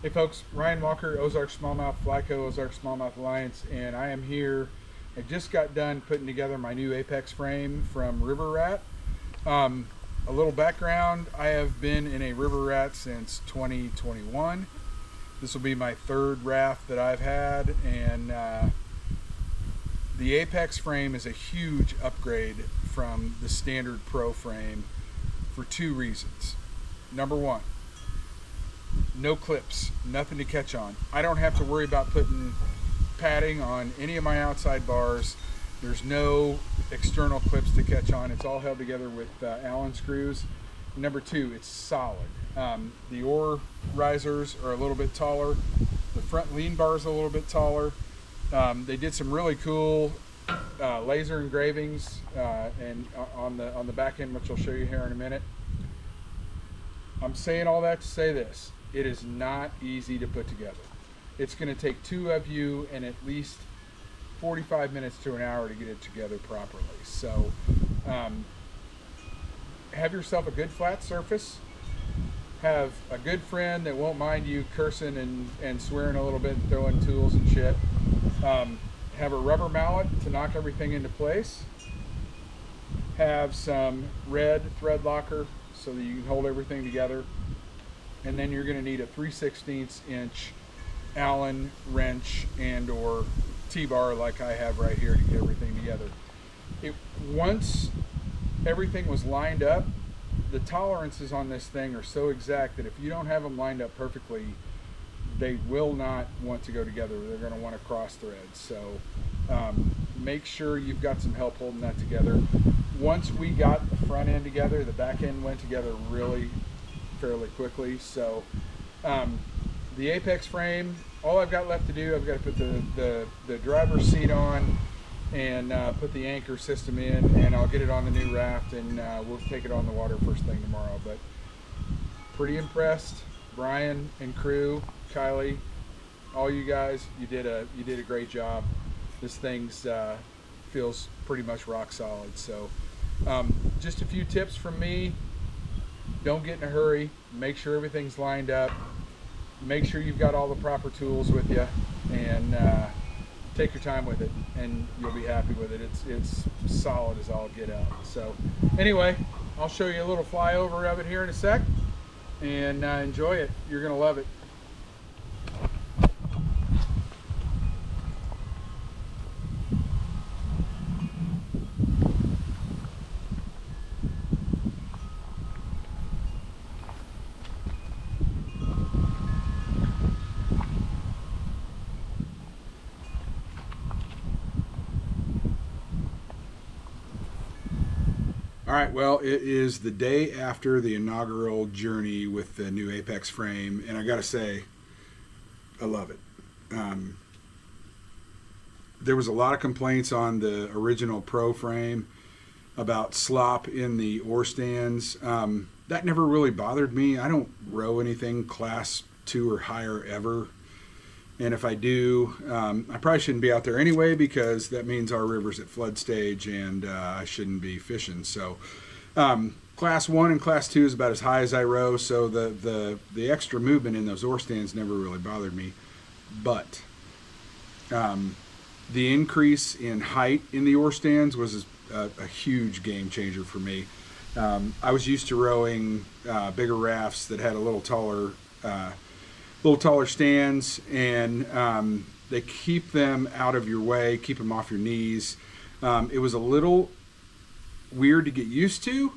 Hey folks, Ryan Walker, Ozark Smallmouth, Flyco, Ozark Smallmouth Alliance, and I am here. I just got done putting together my new Apex frame from River Rat. Um, a little background, I have been in a River Rat since 2021. This will be my third raft that I've had, and the Apex frame is a huge upgrade from the standard Pro frame for two reasons. Number one, no clips, nothing to catch on. I don't have to worry about putting padding on any of my outside bars. There's no external clips to catch on. It's all held together with Allen screws. Number two, it's solid. The oar risers are a little bit taller. The front lean bar is a little bit taller. They did some really cool laser engravings and on the back end, which I'll show you here in a minute. I'm saying all that to say this. It is not easy to put together. It's going to take two of you and at least 45 minutes to an hour to get it together properly. So have yourself a good flat surface. Have a good friend that won't mind you cursing and swearing a little bit and throwing tools and shit. Have a rubber mallet to knock everything into place. Have some red thread locker so that you can hold everything together. And then you're going to need a 3/16 inch Allen wrench and or T-bar like I have right here to get everything together. Once everything was lined up, the tolerances on this thing are so exact that if you don't have them lined up perfectly, they will not want to go together. They're going to want to cross thread. So make sure you've got some help holding that together. Once we got the front end together, the back end went together really fairly quickly. So the Apex frame, all I've got left to do, I've got to put the driver's seat on and put the anchor system in, and I'll get it on the new raft, and we'll take it on the water first thing tomorrow. But pretty impressed. Brian and crew, Kylie, all you guys, you did a great job. This thing's feels pretty much rock solid. So just a few tips from me. Don't get in a hurry. Make sure everything's lined up. Make sure you've got all the proper tools with you, and take your time with it, and you'll be happy with it. It's solid as all get out. So anyway, I'll show you a little flyover of it here in a sec, and enjoy it. You're gonna love it. All right, well, it is the day after the inaugural journey with the new Apex frame, and I got to say, I love it. Um, there was a lot of complaints on the original Pro frame about slop in the oar stands. That never really bothered me. I don't row anything class 2 or higher ever. And if I do, I probably shouldn't be out there anyway because that means our river's at flood stage and I shouldn't be fishing. So class 1 and class 2 is about as high as I row. So the extra movement in those oar stands never really bothered me. But the increase in height in the oar stands was a huge game changer for me. I was used to rowing bigger rafts that had a little taller stands, and they keep them out of your way, keep them off your knees. It was a little weird to get used to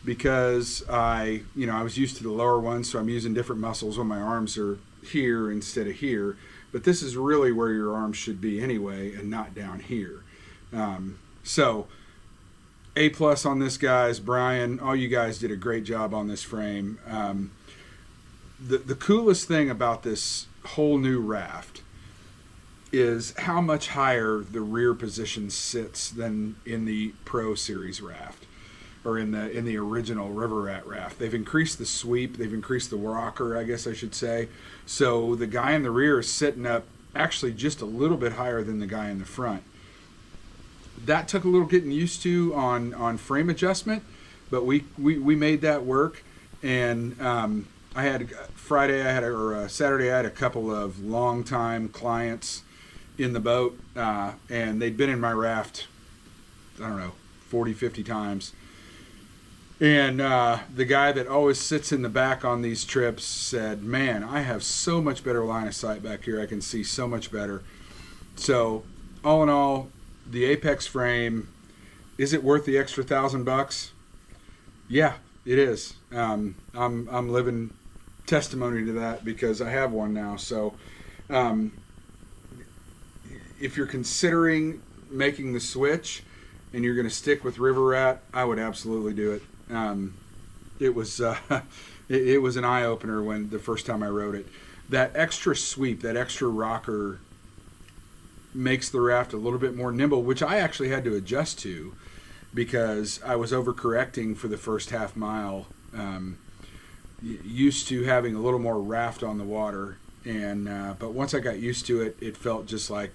because I was used to the lower ones, so I'm using different muscles when my arms are here instead of here. But this is really where your arms should be anyway, and not down here. So A+ on this, guys. Brian, all you guys did a great job on this frame. The coolest thing about this whole new raft is how much higher the rear position sits than in the Pro Series raft, or in the original River Rat raft. They've increased the sweep, they've increased the rocker, I guess I should say. So the guy in the rear is sitting up actually just a little bit higher than the guy in the front. That took a little getting used to on frame adjustment, but we made that work. And I had Friday, I had or Saturday, I had a couple of long-time clients in the boat, and they'd been in my raft, I don't know, 40, 50 times. And the guy that always sits in the back on these trips said, man, I have so much better line of sight back here. I can see so much better. So all in all, the Apex frame, is it worth the extra $1,000? Yeah, it is. I'm living testimony to that because I have one now. So if you're considering making the switch and you're going to stick with River Rat, I would absolutely do it. It was it was an eye opener when the first time I rode it. That extra sweep, that extra rocker, makes the raft a little bit more nimble, which I actually had to adjust to because I was overcorrecting for the first half mile. Used to having a little more raft on the water, and but once I got used to it, it felt just like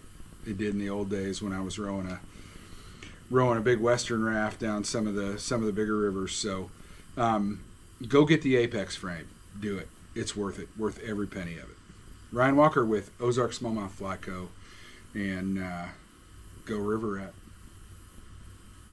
it did in the old days when I was rowing a big Western raft down some of the bigger rivers. So go get the Apex frame. Do it. It's worth it. Worth every penny of it. Ryan Walker with Ozark Smallmouth Fly Co. And go River Rat.